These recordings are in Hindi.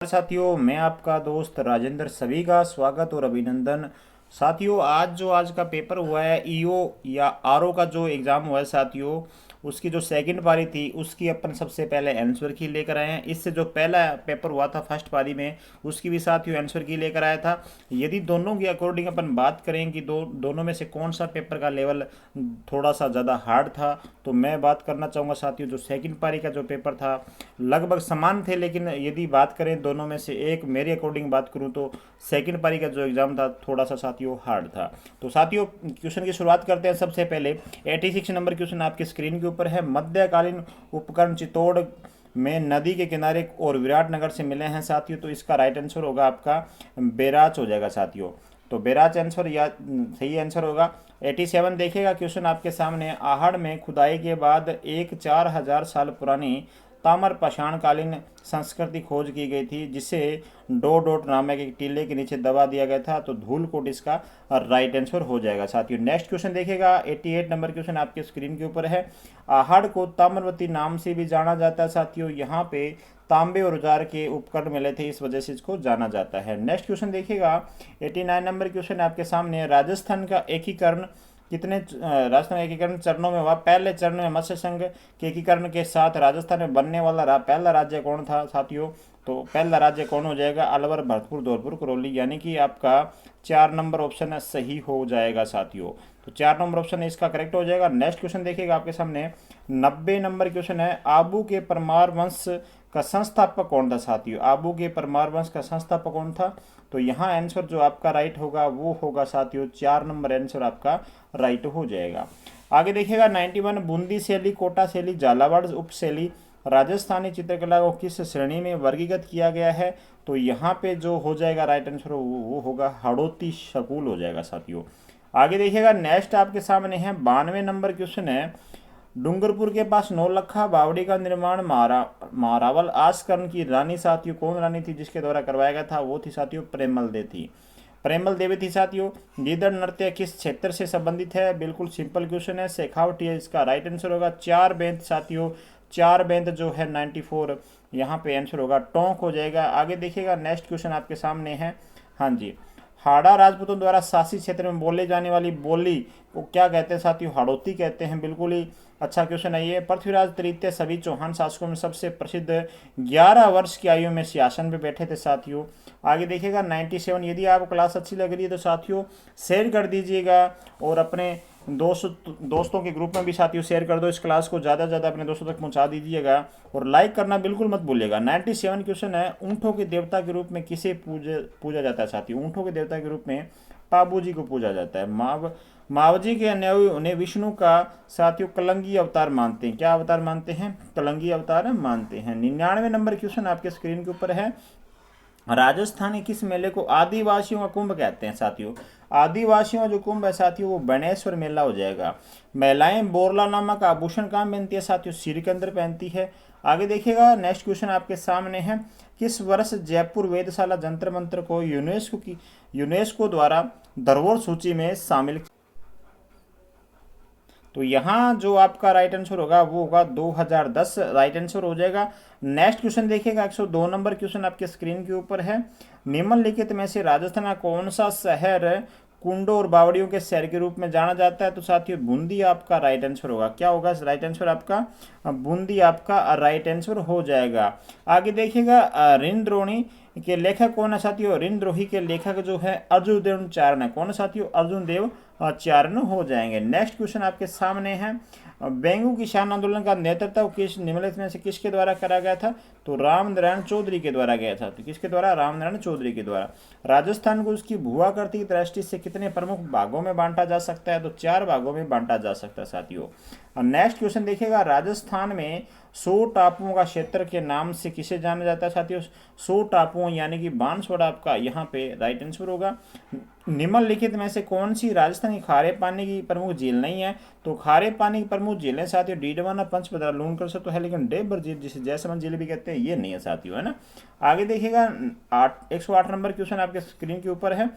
साथियों, मैं आपका दोस्त राजेंद्र सभी का स्वागत और अभिनंदन। साथियों, आज का पेपर हुआ है ईओ या आरओ का जो एग्ज़ाम हुआ है साथियों, उसकी जो सेकंड पारी थी उसकी अपन सबसे पहले आंसर की लेकर आए हैं। इससे जो पहला पेपर हुआ था फर्स्ट पारी में, उसकी भी साथियों आंसर की लेकर आया था। यदि दोनों की अकॉर्डिंग अपन बात करें कि दोनों में से कौन सा पेपर का लेवल थोड़ा सा ज़्यादा हार्ड था, तो मैं बात करना चाहूँगा साथियों जो सेकंड पारी का जो पेपर था लगभग समान थे। लेकिन यदि बात करें दोनों में से एक, मेरे अकॉर्डिंग बात करूं तो सेकंड पारी का जो एग्ज़ाम था थोड़ा सा साथियों हार्ड था। तो साथियों क्वेश्चन की शुरुआत करते हैं। सबसे पहले 86 नंबर क्वेश्चन आपके स्क्रीन के ऊपर है। मध्यकालीन उपकरण चित्तौड़ में नदी के किनारे और विराटनगर से मिले हैं साथियों, तो इसका राइट आंसर होगा आपका बेराच हो जाएगा साथियों। तो बेराच आंसर या सही आंसर होगा। 87 देखिएगा क्वेश्चन आपके सामने। आहड़ में खुदाई के बाद एक 4000 साल पुरानी ताम्र पाषाणकालीन संस्कृति खोज की गई थी, जिसे डोडोट नामक एक टीले के नीचे दबा दिया गया था। तो धूलकोट इसका राइट आंसर हो जाएगा साथियों। नेक्स्ट क्वेश्चन देखिएगा। 88 नंबर क्वेश्चन आपके स्क्रीन के ऊपर है। आहड़ को ताम्रवती नाम से भी जाना जाता है साथियों। यहाँ पे तांबे और औजार के उपकरण मिले थे, इस वजह से इसको जाना जाता है। नेक्स्ट क्वेश्चन देखिएगा। 89 नंबर क्वेश्चन आपके सामने। राजस्थान का एकीकरण राजस्थान एकीकरण चरणों में हुआ। पहले चरण में मत्स्य संघ के एकीकरण के साथ राजस्थान में बनने वाला पहला राज्य कौन था साथियों? तो पहला राज्य कौन हो जाएगा? अलवर, भरतपुर, धौलपुर, करौली, यानी कि आपका 4 नंबर ऑप्शन सही हो जाएगा साथियों। तो 4 नंबर ऑप्शन इसका करेक्ट हो जाएगा। नेक्स्ट क्वेश्चन देखिएगा आपके सामने। 90 नंबर क्वेश्चन है। आबू के परमार वंश का संस्थापक कौन था साथियों? आबू के परमार वंश का संस्थापक कौन था? तो यहाँ आंसर जो आपका राइट होगा वो होगा साथियों 4 नंबर आंसर आपका राइट हो जाएगा। आगे देखिएगा। 91 बूंदी शैली, कोटा शैली, झालावाड़ उप शैली राजस्थानी चित्रकला को किस श्रेणी में वर्गीकृत किया गया है? तो यहाँ पे जो हो जाएगा राइट आंसर वो होगा हाड़ौती शकुल हो जाएगा साथियों। आगे देखिएगा। नेक्स्ट आपके सामने है 92 नंबर क्वेश्चन है। डूंगरपुर के पास नौलखा बावड़ी का निर्माण महारावल आसकरण की रानी साथियों कौन रानी थी जिसके द्वारा करवाया गया था? वो थी साथियों प्रेमल देवी थी। प्रेमल देवी थी साथियों। गीदड़ नृत्य किस क्षेत्र से संबंधित है? बिल्कुल सिंपल क्वेश्चन है, शेखावटी है, इसका राइट आंसर होगा। 4 बेंत साथियों, 4 बेंत जो है 94 यहाँ पे आंसर होगा टोंक हो जाएगा। आगे देखिएगा। नेक्स्ट क्वेश्चन आपके सामने है। हाँ जी। हाड़ा राजपूतों द्वारा शासित क्षेत्र में बोले जाने वाली बोली को क्या कहते हैं साथियों? हाड़ौती कहते हैं। बिल्कुल ही अच्छा क्वेश्चन है ये। पृथ्वीराज तृतीय सभी चौहान शासकों में सबसे प्रसिद्ध 11 वर्ष की आयु में सिंहासन पे बैठे थे साथियों। आगे देखिएगा। 97। यदि आपको क्लास अच्छी लग रही है तो साथियों शेयर कर दीजिएगा और अपने दोस्तों के ग्रुप में भी साथियों शेयर कर दो। इस क्लास को ज़्यादा से ज़्यादा अपने दोस्तों तक पहुंचा दीजिएगा और लाइक करना बिल्कुल मत भूलिएगा। 97 क्वेश्चन है। ऊँटों के देवता के रूप में किसे पूजा जाता है साथियों? ऊँटों के देवता के रूप में पाबू जी को पूजा जाता है। मावजी के अनुयायी उन्हें विष्णु का साथियों कलंगी अवतार मानते हैं। क्या अवतार मानते हैं? कलंगी अवतार मानते हैं। 99 नंबर क्वेश्चन आपके स्क्रीन के ऊपर है। राजस्थान के किस मेले को आदिवासियों का कुंभ कहते हैं साथियों? आदिवासियों का जो कुंभ है साथियों वो बनेश्वर मेला हो जाएगा। महिलाएं बोरला नामक आभूषण कहाँ पहनती है साथियों? सिर के अंदर पहनती है। आगे देखिएगा। नेक्स्ट क्वेश्चन आपके सामने है। किस वर्ष जयपुर वेधशाला जंतर मंत्र को यूनेस्को द्वारा धरोहर सूची में शामिल? तो यहाँ जो आपका राइट आंसर होगा वो होगा 2010 राइट आंसर हो जाएगा। नेक्स्ट क्वेश्चन देखिएगा। 102 नंबर क्वेश्चन आपके स्क्रीन के ऊपर है। निम्नलिखित में से राजस्थान का कौन सा शहर कुंडों और बावड़ियों के शहर के रूप में जाना जाता है? तो साथियों बूंदी आपका राइट आंसर होगा। क्या होगा राइट आंसर आपका? बूंदी आपका राइट आंसर हो जाएगा। आगे देखिएगा। ऋणद्रोणी के लेखक कौन है साथियों? ऋणद्रोही के लेखक जो है अर्जुन देव चारण है। कौन साथियों? अर्जुन देव चारण हो जाएंगे। नेक्स्ट क्वेश्चन आपके सामने है। बेंगू किसान आंदोलन का नेतृत्व किस निम्नलिखित में से किसके द्वारा करा गया था? तो रामनारायण चौधरी के द्वारा गया था। तो किसके द्वारा? रामनारायण चौधरी के द्वारा। राजस्थान को उसकी भूआकृति की दृष्टि से कितने प्रमुख भागों में बांटा जा सकता है? तो 4 भागों में बांटा जा सकता है साथियों। नेक्स्ट क्वेश्चन देखिएगा। राजस्थान में 100 टापुओं का क्षेत्र के नाम से किसे जाना जाता है साथियों? 100 टापुओं यानी कि बांसवाड़ा आपका यहाँ पे राइट आंसर होगा। निम्नलिखित में से कौन सी राजस्थान की खारे पानी की प्रमुख झील नहीं है? तो खारे पानी की प्रमुख झीलें साथियों डीडवाना, पंचभद्रा, लूणकर से तो है, लेकिन डेबर झील जिसे जयसमंद झील भी कहते हैं ये नहीं है साथियों, है ना। आगे देखिएगा। 108 नंबर क्वेश्चन आपके स्क्रीन के ऊपर है।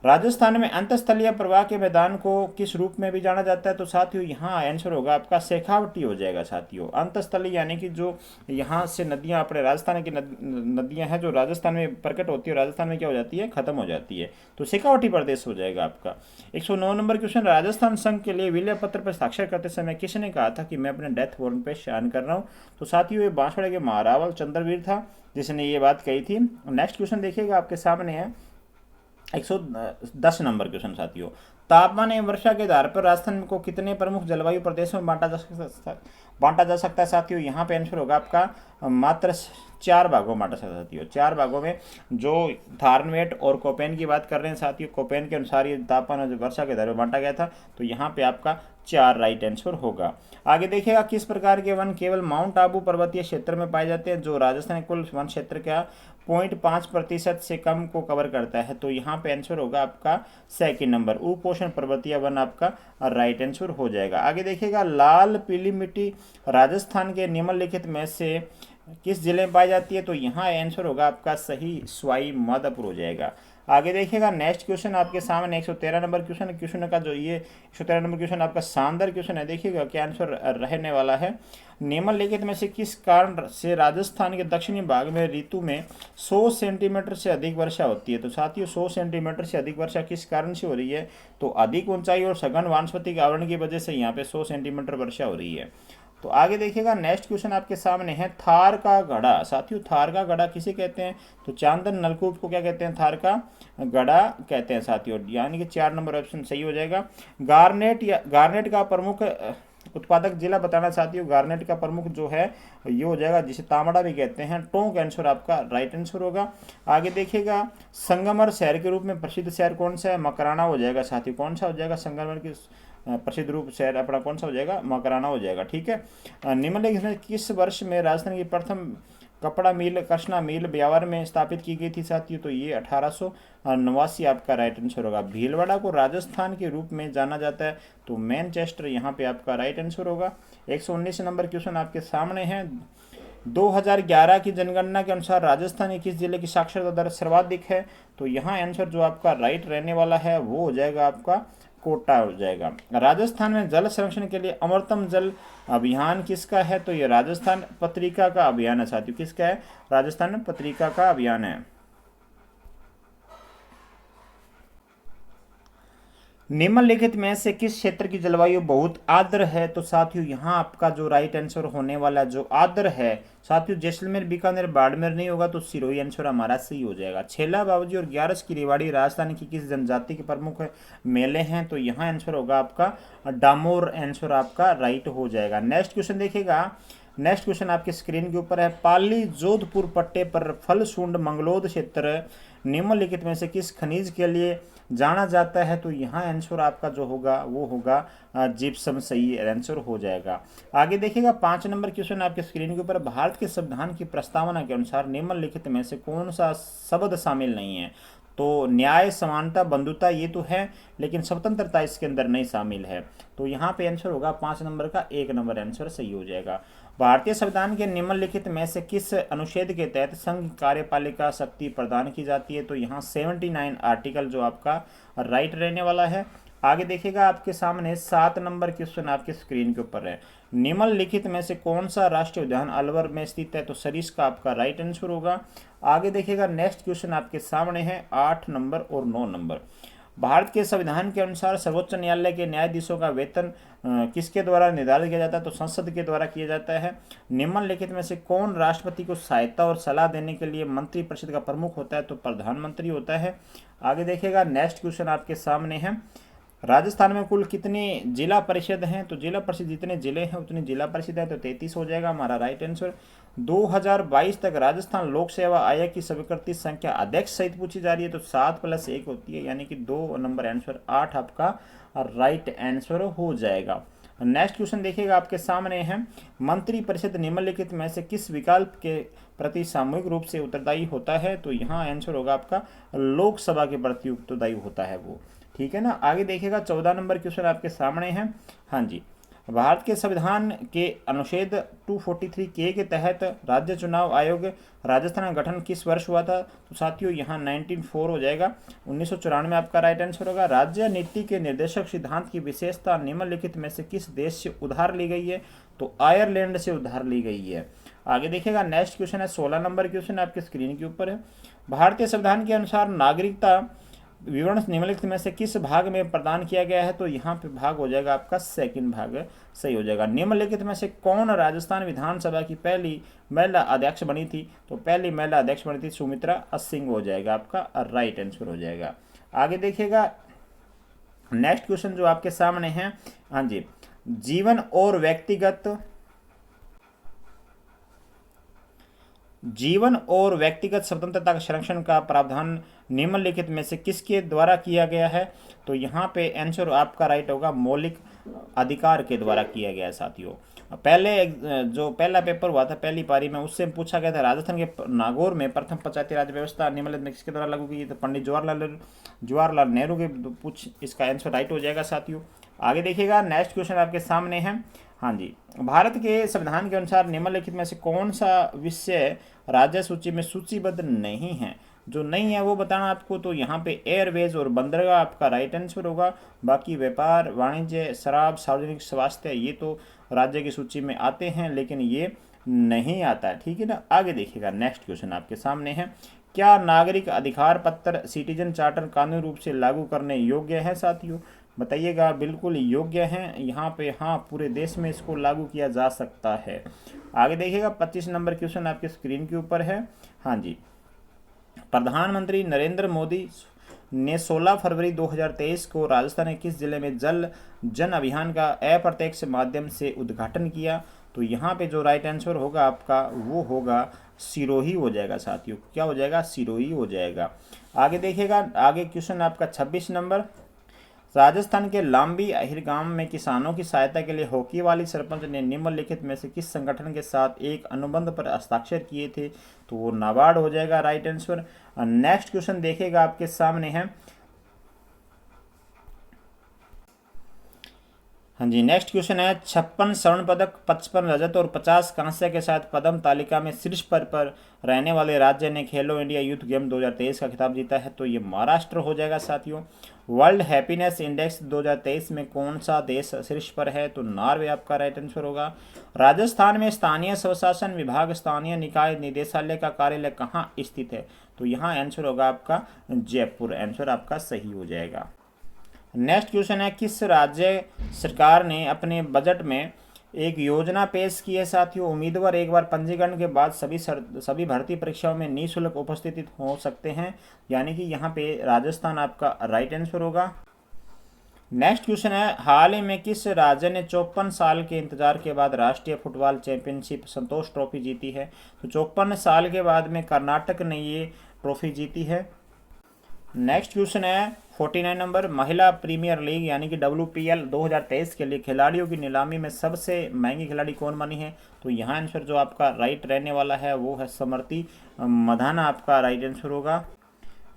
राजस्थान में अंतस्थलीय प्रवाह के मैदान को किस रूप में भी जाना जाता है? तो साथियों यहाँ आंसर होगा आपका शेखावटी हो जाएगा साथियों। अंतस्थलीय यानी कि जो यहाँ से नदियाँ, अपने राजस्थान की नदियाँ हैं जो राजस्थान में प्रकट होती है, राजस्थान में क्या हो जाती है, खत्म हो जाती है, तो शेखावटी प्रदेश हो जाएगा आपका। 109 नंबर क्वेश्चन, राजस्थान संघ के लिए विलय पत्र पर हस्ताक्षर करते समय किसने कहा था कि मैं अपने डेथ वारंट पर साइन कर रहा हूँ? तो साथियों ये बांसवाड़े के महारावल चंद्रवीर था जिसने ये बात कही थी। नेक्स्ट क्वेश्चन देखिएगा आपके सामने है 110 नंबर क्वेश्चन साथियों, तापमान एवं वर्षा के आधार पर राजस्थान को कितने प्रमुख जलवायु प्रदेशों में बांटा जा सकता है साथियों? यहाँ पे आंसर होगा आपका मात्र 4 भागों में बांटा सकता है साथियों। 4 भागों में, जो थार्नवेट और कोपेन की बात कर रहे हैं साथियों, कोपेन के अनुसार ये तापमान और वर्षा के आधार पर बांटा गया था, तो यहाँ पे आपका 4 राइट आंसर होगा। आगे देखिएगा, किस प्रकार के वन केवल माउंट आबू पर्वतीय क्षेत्र में पाए जाते हैं? जो राजस्थान कुल वन क्षेत्र का 0.5% से कम को कवर करता है, तो यहाँ पे आंसर होगा आपका सेकंड नंबर, उपोषण पर्वतीय वन आपका राइट आंसर हो जाएगा। आगे देखिएगा, लाल पीली मिट्टी राजस्थान के निम्नलिखित में से किस जिले में पाई जाती है? तो यहाँ आंसर होगा आपका सही सवाई माधोपुर हो जाएगा। आगे देखिएगा, नेक्स्ट क्वेश्चन आपके सामने 113 नंबर क्वेश्चन का जो ये 113 नंबर क्वेश्चन आपका शानदार क्वेश्चन है। देखिएगा क्या आंसर रहने वाला है। निम्नलिखित में से किस कारण से राजस्थान के दक्षिणी भाग में ऋतु में 100 सेंटीमीटर से अधिक वर्षा होती है? तो साथियों 100 सेंटीमीटर से अधिक वर्षा किस कारण से हो रही है? तो अधिक ऊंचाई और सघन वानस्पतिक आवरण की वजह से यहाँ पे 100 सेंटीमीटर वर्षा हो रही है। तो आगे देखिएगा, नेक्स्ट क्वेश्चन आपके सामने है, थार का घड़ा। साथियों थार का घड़ा किसे कहते हैं? तो चांदन नलकूप को क्या कहते हैं? थार का घड़ा कहते हैं साथियों, यानी कि 4 नंबर ऑप्शन सही हो जाएगा। गार्नेट का प्रमुख उत्पादक जिला बताना साथियों। गार्नेट का प्रमुख जो है ये हो जाएगा, जिसे तांबड़ा भी कहते हैं, टोंक आंसर आपका राइट आंसर होगा। आगे देखिएगा, संगमर शहर के रूप में प्रसिद्ध शहर कौन सा है? मकराना हो जाएगा साथियों। कौन सा हो जाएगा? संगमर की प्रसिद्ध रूप शहर अपना कौन सा हो जाएगा? मकराना हो जाएगा। ठीक है। निम्नलिखित में किस वर्ष में राजस्थान की प्रथम कपड़ा मिल कृष्णा मिल ब्यावर में स्थापित की गई थी साथियों? तो ये 1889 आपका राइट आंसर होगा। भीलवाड़ा को राजस्थान के रूप में जाना जाता है, तो मैनचेस्टर यहाँ पे आपका राइट आंसर होगा। 119 नंबर क्वेश्चन आपके सामने है, 2011 की जनगणना के अनुसार राजस्थान के किस जिले की साक्षरता दर सर्वाधिक है? तो यहाँ आंसर जो आपका राइट रहने वाला है वो हो जाएगा आपका कोटा हो जाएगा। राजस्थान में जल संरक्षण के लिए अमृतम जल अभियान किसका है? तो ये राजस्थान पत्रिका का अभियान है साथियों। किसका है? राजस्थान पत्रिका का अभियान है। निम्नलिखित में से किस क्षेत्र की जलवायु बहुत आर्द्र है? तो साथियों यहाँ आपका जो राइट आंसर होने वाला जो आर्द्र है साथियों, जैसलमेर बीकानेर बाड़मेर नहीं होगा, तो सिरोही आंसर हमारा सही हो जाएगा। छेला बाबूजी और ग्यारस की रेवाड़ी राजस्थान की किस जनजाति के प्रमुख मेले हैं? तो यहाँ आंसर होगा आपका डामोर आंसर आपका राइट हो जाएगा। नेक्स्ट क्वेश्चन देखिएगा, नेक्स्ट क्वेश्चन आपके स्क्रीन के ऊपर है, पाली जोधपुर पट्टे पर फलसूंड मंगलोद क्षेत्र निम्नलिखित में से किस खनिज के लिए जाना जाता है? तो यहाँ आंसर आपका जो होगा वो होगा जिप्सम, सही आंसर हो जाएगा। आगे देखिएगा, 5 नंबर क्वेश्चन आपके स्क्रीन के ऊपर, भारत के संविधान की प्रस्तावना के अनुसार निम्नलिखित में से कौन सा शब्द शामिल नहीं है? तो न्याय, समानता, बंधुता ये तो है, लेकिन स्वतंत्रता इसके अंदर नहीं शामिल है, तो यहाँ पे आंसर होगा 5 नंबर का 1 नंबर आंसर सही हो जाएगा। भारतीय संविधान के निम्नलिखित में से किस अनुच्छेद के तहत संघ कार्यपालिका शक्ति प्रदान की जाती है? तो यहाँ 79 आर्टिकल जो आपका राइट रहने वाला है। आगे देखिएगा, आपके सामने 7 नंबर क्वेश्चन आपके स्क्रीन के ऊपर है, निम्नलिखित में से कौन सा राष्ट्रीय उद्यान अलवर में स्थित है? तो सरिस का आपका राइट आंसर होगा। आगे देखिएगा, नेक्स्ट क्वेश्चन आपके सामने है 8 नंबर और 9 नंबर। भारत के संविधान के अनुसार सर्वोच्च न्यायालय के न्यायाधीशों का वेतन किसके द्वारा निर्धारित किया जाता है? तो संसद के द्वारा किया जाता है। निम्नलिखित में से कौन राष्ट्रपति को सहायता और सलाह देने के लिए मंत्रिपरिषद का प्रमुख होता है? तो प्रधानमंत्री होता है। आगे देखिएगा, नेक्स्ट क्वेश्चन आपके सामने है, राजस्थान में कुल कितनी जिला परिषद हैं? तो जिला परिषद जितने जिले हैं उतनी जिला परिषद है, तो 33 हो जाएगा हमारा राइट आंसर। 2022 तक राजस्थान लोक सेवा आयोग की स्वीकृति संख्या अध्यक्ष सहित पूछी जा रही है, तो 7 + 1 होती है, यानी कि 2 नंबर आंसर 8 आपका राइट आंसर हो जाएगा। नेक्स्ट क्वेश्चन देखिएगा, आपके सामने है, मंत्री परिषद निम्नलिखित में से किस विकल्प के प्रति सामूहिक रूप से उत्तरदायी होता है? तो यहाँ आंसर होगा आपका लोकसभा के प्रति उत्तरदायी होता है वो, ठीक है ना। आगे देखिएगा, 14 नंबर क्वेश्चन आपके सामने है। हाँ जी, भारत के संविधान के अनुच्छेद 243 के तहत राज्य चुनाव आयोग राजस्थान का गठन किस वर्ष हुआ था? तो साथियों यहाँ 1904 हो जाएगा, 1994 आपका राइट आंसर होगा। राज्य नीति के निर्देशक सिद्धांत की विशेषता निम्नलिखित में से किस देश से उधार ली गई है? तो आयरलैंड से उधार ली गई है। आगे देखिएगा, नेक्स्ट क्वेश्चन है 16 नंबर क्वेश्चन आपके स्क्रीन के ऊपर है। भारतीय संविधान के अनुसार नागरिकता विवरण निम्नलिखित में से किस भाग में प्रदान किया गया है? तो यहाँ पे भाग हो जाएगा आपका सेकंड भाग सही हो जाएगा। निम्नलिखित में से कौन राजस्थान विधानसभा की पहली महिला अध्यक्ष बनी थी? तो पहली महिला अध्यक्ष बनी थी सुमित्रा सिंह हो जाएगा आपका राइट आंसर हो जाएगा। आगे देखिएगा, नेक्स्ट क्वेश्चन जो आपके सामने है, हाँ जी, जीवन और व्यक्तिगत स्वतंत्रता के संरक्षण का प्रावधान निम्नलिखित में से किसके द्वारा किया गया है? तो यहाँ पे आंसर आपका राइट होगा मौलिक अधिकार के द्वारा किया गया है साथियों। पहले जो पहला पेपर हुआ था पहली पारी में, उससे पूछा गया था राजस्थान के नागौर में प्रथम पंचायती राज व्यवस्था निम्नलिखित में किसके द्वारा लागू की? तो पंडित जवाहरलाल नेहरू के पूछ, इसका आंसर राइट हो जाएगा साथियों। आगे देखिएगा, नेक्स्ट क्वेश्चन आपके सामने है, हाँ जी, भारत के संविधान के अनुसार निम्नलिखित में से कौन सा विषय राज्य सूची में सूचीबद्ध नहीं है? जो नहीं है वो बताना आपको। तो यहाँ पे एयरवेज और बंदरगाह आपका राइट आंसर होगा। बाकी व्यापार, वाणिज्य, शराब, सार्वजनिक स्वास्थ्य ये तो राज्य की सूची में आते हैं, लेकिन ये नहीं आता है, ठीक है ना। आगे देखिएगा, नेक्स्ट क्वेश्चन आपके सामने है, क्या नागरिक अधिकार पत्र सिटीजन चार्टर कानूनी रूप से लागू करने योग्य है साथियों? बताइएगा, बिल्कुल योग्य हैं यहाँ पे, हाँ, पूरे देश में इसको लागू किया जा सकता है। आगे देखिएगा, 25 नंबर क्वेश्चन आपके स्क्रीन के ऊपर है, हाँ जी, प्रधानमंत्री नरेंद्र मोदी ने 16 फरवरी 2023 को राजस्थान के किस जिले में जन अभियान का अप्रत्यक्ष माध्यम से उद्घाटन किया? तो यहाँ पे जो राइट आंसर होगा आपका वो होगा सिरोही हो जाएगा साथियों। क्या हो जाएगा? सिरोही हो जाएगा। आगे देखिएगा, आगे क्वेश्चन आपका 26 नंबर, राजस्थान के लांबी अहिर गांव में किसानों की सहायता के लिए हॉकी वाली सरपंच ने निम्नलिखित में से किस संगठन के साथ एक अनुबंध पर हस्ताक्षर किए थे? तो वो नाबार्ड हो जाएगा राइट आंसर। नेक्स्ट क्वेश्चन देखिएगा आपके सामने है, हाँ जी, नेक्स्ट क्वेश्चन है, 56 स्वर्ण पदक, 55 रजत और 50 कांस्य के साथ पद्म तालिका में शीर्ष पर रहने वाले राज्य ने खेलो इंडिया यूथ गेम 2023 का खिताब जीता है? तो ये महाराष्ट्र हो जाएगा साथियों। वर्ल्ड हैप्पीनेस इंडेक्स 2023 में कौन सा देश शीर्ष पर है? तो नॉर्वे आपका राइट आंसर होगा। राजस्थान में स्थानीय स्वशासन विभाग स्थानीय निकाय निदेशालय का कार्यालय कहाँ स्थित है? तो यहाँ आंसर होगा आपका जयपुर, आंसर आपका सही हो जाएगा। नेक्स्ट क्वेश्चन है, किस राज्य सरकार ने अपने बजट में एक योजना पेश की है साथियों? उम्मीदवार एक बार पंजीकरण के बाद सभी भर्ती परीक्षाओं में निःशुल्क उपस्थित हो सकते हैं, यानी कि यहाँ पे राजस्थान आपका राइट आंसर होगा। नेक्स्ट क्वेश्चन है, हाल ही में किस राज्य ने 54 साल के इंतजार के बाद राष्ट्रीय फुटबॉल चैंपियनशिप संतोष ट्रॉफी जीती है? तो 54 साल के बाद में कर्नाटक ने ये ट्रॉफी जीती है। नेक्स्ट क्वेश्चन है 49 नंबर, महिला प्रीमियर लीग यानी कि WPL 2023 के लिए खिलाड़ियों की नीलामी में सबसे महंगी खिलाड़ी कौन बनी है? तो यहाँ आंसर जो आपका राइट रहने वाला है वो है स्मृति मधाना, आपका राइट आंसर होगा।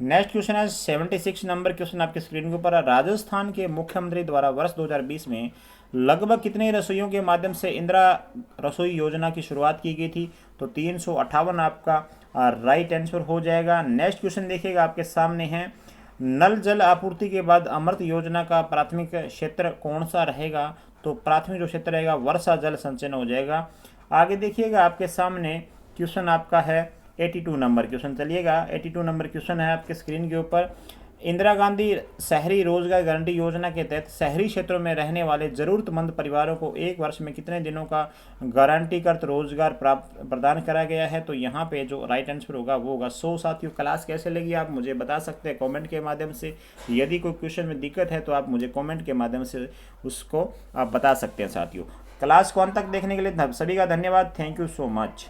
नेक्स्ट क्वेश्चन है 76 नंबर क्वेश्चन आपके स्क्रीन के ऊपर, राजस्थान के मुख्यमंत्री द्वारा वर्ष 2020 में लगभग कितने रसोइयों के माध्यम से इंदिरा रसोई योजना की शुरुआत की गई थी? तो 358 आपका राइट आंसर हो जाएगा। नेक्स्ट क्वेश्चन देखिएगा आपके सामने है, नल जल आपूर्ति के बाद अमृत योजना का प्राथमिक क्षेत्र कौन सा रहेगा? तो प्राथमिक जो क्षेत्र रहेगा वर्षा जल संचयन हो जाएगा। आगे देखिएगा आपके सामने क्वेश्चन आपका है 82 नंबर क्वेश्चन, चलिएगा 82 नंबर क्वेश्चन है आपके स्क्रीन के ऊपर, इंदिरा गांधी शहरी रोजगार गारंटी योजना के तहत शहरी क्षेत्रों में रहने वाले जरूरतमंद परिवारों को एक वर्ष में कितने दिनों का गारंटीकृत रोजगार प्रदान करा गया है? तो यहाँ पे जो राइट आंसर होगा वो होगा 100 साथियों। क्लास कैसे लगी आप मुझे बता सकते हैं कमेंट के माध्यम से। यदि कोई क्वेश्चन में दिक्कत है तो आप मुझे कमेंट के माध्यम से उसको आप बता सकते हैं साथियों। क्लास को अंत तक देखने के लिए सभी का धन्यवाद। Thank you so much.